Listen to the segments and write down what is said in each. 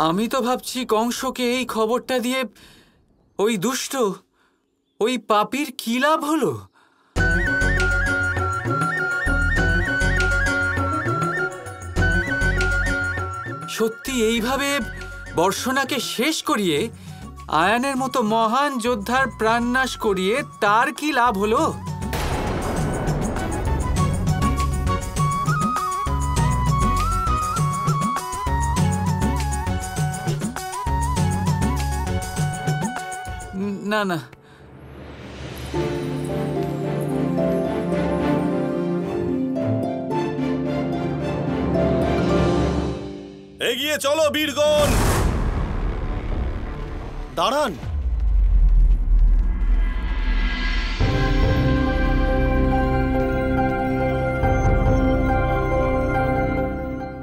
আমি তো ভাবছি কংসকে এই খবরটা দিয়ে ওই দুষ্ট, ওই পাপীর কি লাভ হলো? সত্যি এইভাবে বর্ষণাকে শেষ করিয়ে আয়ানের মতো মহান যোদ্ধার প্রাণনাশ করিয়ে তার কি লাভ হলো? না না, এগিয়ে চলো বীরগণ। দাঁড়ান।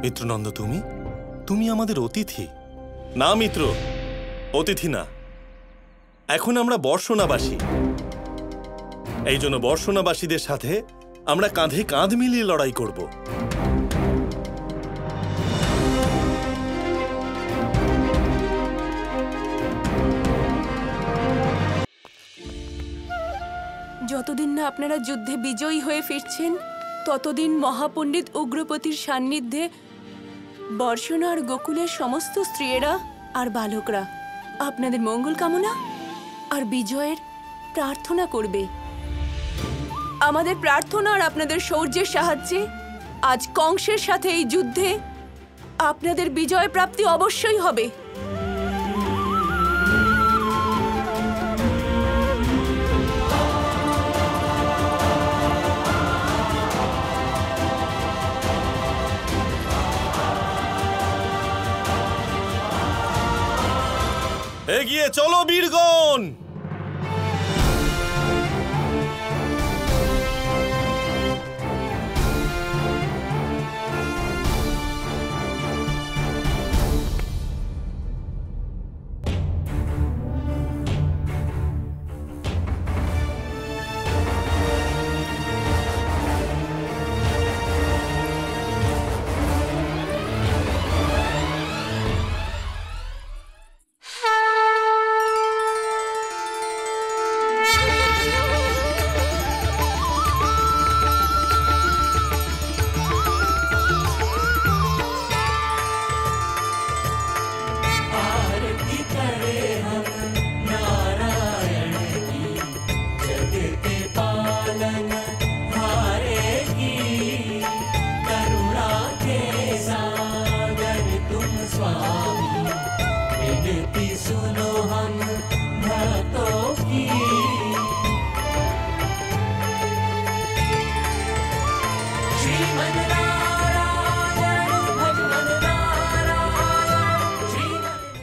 মিত্রনন্দ, তুমি আমাদের অতিথি। না মিত্র, অতিথি না, এখন আমরা বর্ষণাবাসী। এই জন্য বর্ষণাবাসীদের সাথে আমরা কাঁধে কাঁধ মিলিয়ে লড়াই করব। যতদিন না আপনারা যুদ্ধে বিজয়ী হয়ে ফিরছেন, ততদিন মহাপণ্ডিত উগ্রপতির সান্নিধ্যে বর্ষণা আর গোকুলের সমস্ত স্ত্রীয়েরা আর বালকরা আপনাদের মঙ্গল কামনা আর বিজয়ের প্রার্থনা করবে। আমাদের প্রার্থনা আর আপনাদের শৌর্যের সাহায্যে আজ কংসের সাথে এই যুদ্ধে আপনাদের বিজয় প্রাপ্তি অবশ্যই হবে। এগিয়ে চলো বীরগণ।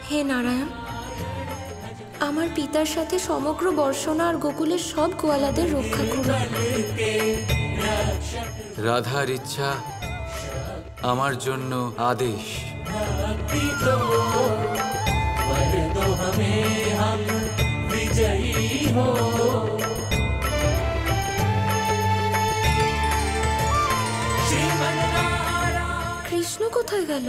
হে নারায়ণ, আমার পিতার সাথে সমগ্র বর্ষণা আর গোকুলের সব গোয়ালাদের রক্ষা করুন। রাধার ইচ্ছা আমার জন্য আদেশ। কৃষ্ণ কোথায় গেল?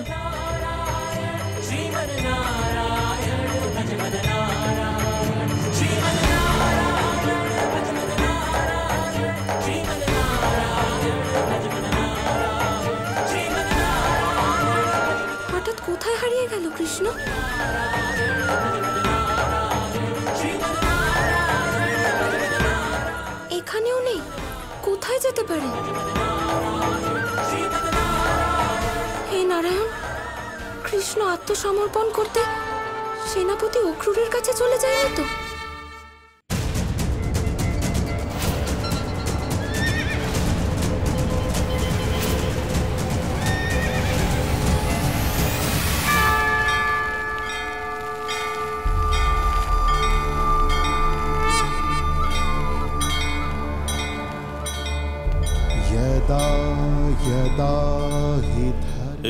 হঠাৎ কোথায় হারিয়ে গেল কৃষ্ণ? এখানেও নেই, কোথায় যেতে পারে? হে নারায়ণ, কৃষ্ণ আত্মসমর্পণ করতে সেনাপতি অক্রূরের কাছে চলে যায় তো?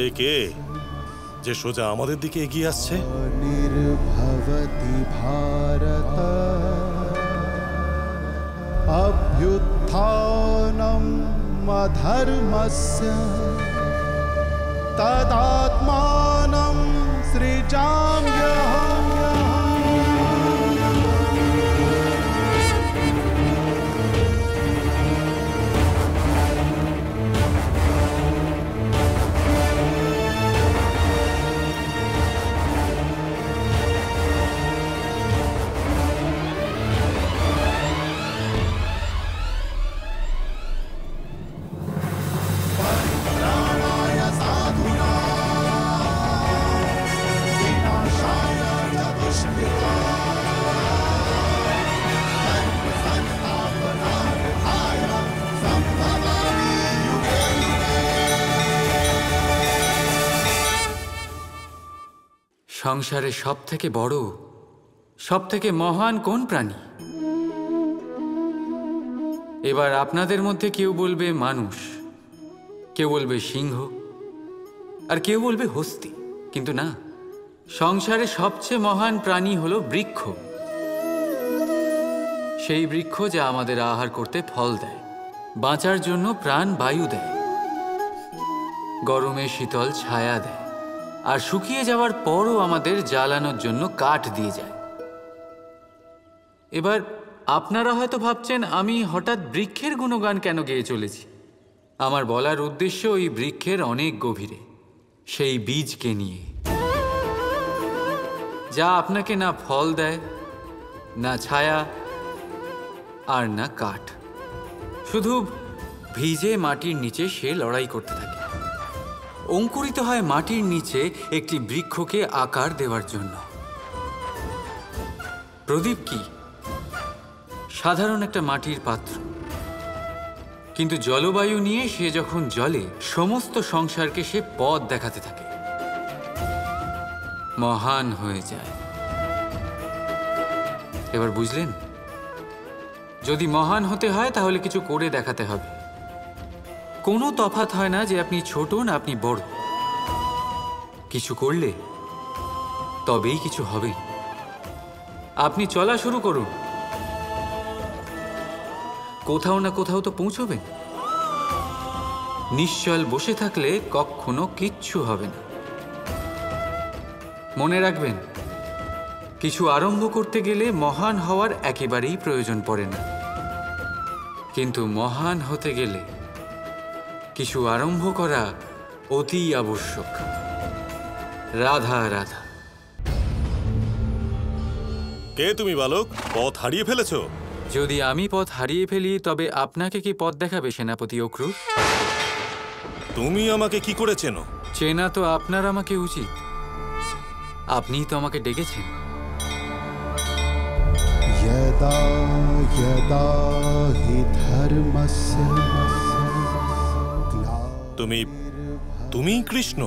এ কে যে সোজা আমাদের দিকে এগিয়ে আসছে? নির্ভবতি ভারত অভ্যুত্থানম অধর্মস্য তদাত্মানম সৃজতি সংসারে সবথেকে বড়, সবথেকে মহান কোন প্রাণী? এবার আপনাদের মধ্যে কেউ বলবে মানুষ, কেউ বলবে সিংহ, আর কেউ বলবে হস্তি। কিন্তু না, সংসারে সবচেয়ে মহান প্রাণী হলো বৃক্ষ। সেই বৃক্ষ যা আমাদের আহার করতে ফল দেয়, বাঁচার জন্য প্রাণ বায়ু দেয়, গরমে শীতল ছায়া দেয়, আর শুকিয়ে যাওয়ার পরও আমাদের জ্বালানোর জন্য কাঠ দিয়ে যায়। এবার আপনারা হয়তো ভাবছেন আমি হঠাৎ বৃক্ষের গুণগান কেন গেয়ে চলেছি। আমার বলার উদ্দেশ্য ওই বৃক্ষের অনেক গভীরে, সেই বীজকে নিয়ে, যা আপনাকে না ফল দেয়, না ছায়া, আর না কাঠ। শুধু ভিজে মাটির নিচে সে লড়াই করতে থাকে, অঙ্কুরিত হয় মাটির নিচে একটি বৃক্ষকে আকার দেওয়ার জন্য। প্রদীপ কি? সাধারণ একটা মাটির পাত্র, কিন্তু জলবায়ু নিয়ে সে যখন জ্বলে, সমস্ত সংসারকে সে পথ দেখাতে থাকে, মহান হয়ে যায়। এবার বুঝলেন? যদি মহান হতে হয় তাহলে কিছু করে দেখাতে হবে। কোনো তফাৎ হয় না যে আপনি ছোট না আপনি বড়। কিছু করলে তবেই কিছু হবে। আপনি চলা শুরু করুন, কোথাও না কোথাও তো পৌঁছবেন। নিশ্চল বসে থাকলে কখনো কিচ্ছু হবে না। মনে রাখবেন, কিছু আরম্ভ করতে গেলে মহান হওয়ার একেবারেই প্রয়োজন পড়ে না, কিন্তু মহান হতে গেলে কিছু আরম্ভ করা অতি আবশ্যক। রাধা রাধা। কে তুমি বালক? পথ হারিয়ে ফেলেছো? যদি আমি পথ হারিয়ে ফেলি তবে আপনাকে কি পথ দেখাবে সেনাপতি অক্রুর? তুমি আমাকে কি করে চেনো? চেনা তো আপনার আমাকে উচিত। আপনিই তো আমাকে ডেকেছেন। यदा यदा हि धर्मस्य তুমি কৃষ্ণ?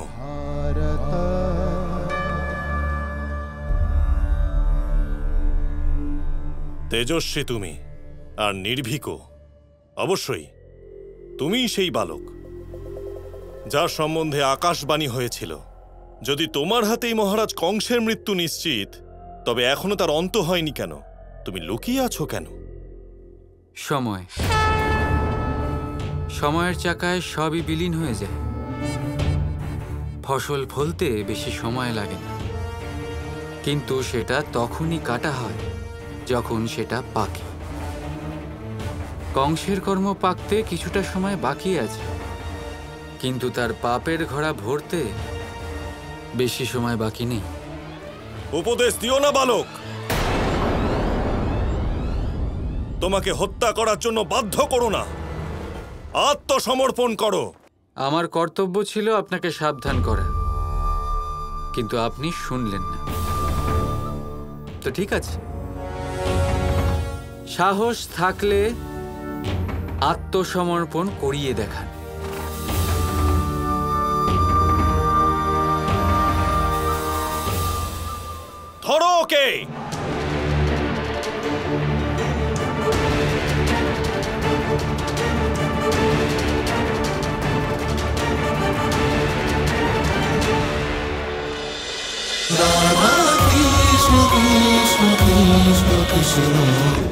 তেজস্বী তুমি আর নির্ভীকও। অবশ্যই তুমিই সেই বালক যার সম্বন্ধে আকাশবাণী হয়েছিল। যদি তোমার হাতেই মহারাজ কংসের মৃত্যু নিশ্চিত, তবে এখনো তার অন্ত হয়নি কেন? তুমি লুকিয়ে আছো কেন? সময়ের চাকায় সবই বিলীন হয়ে যায়। ফসল ফলতে বেশি সময় লাগে না, কিন্তু সেটা তখনই কাটা হয় যখন সেটা পাকে। কংসের কর্ম পাকতে কিছুটা সময় বাকি আছে, কিন্তু তার পাপের ঘোড়া ভরতে বেশি সময় বাকি নেই। উপদেশ দিও না বালক। তোমাকে হত্যা করার জন্য বাধ্য করো না, আত্মসমর্পণ করো। আমার কর্তব্য ছিল আপনাকে সাবধান করা, কিন্তু আপনি শুনলেন না। তো ঠিক আছে, সাহস থাকলে আত্মসমর্পণ করিয়ে দেখান। ধরো ওকে। Krishna Krishna Krishna Krishna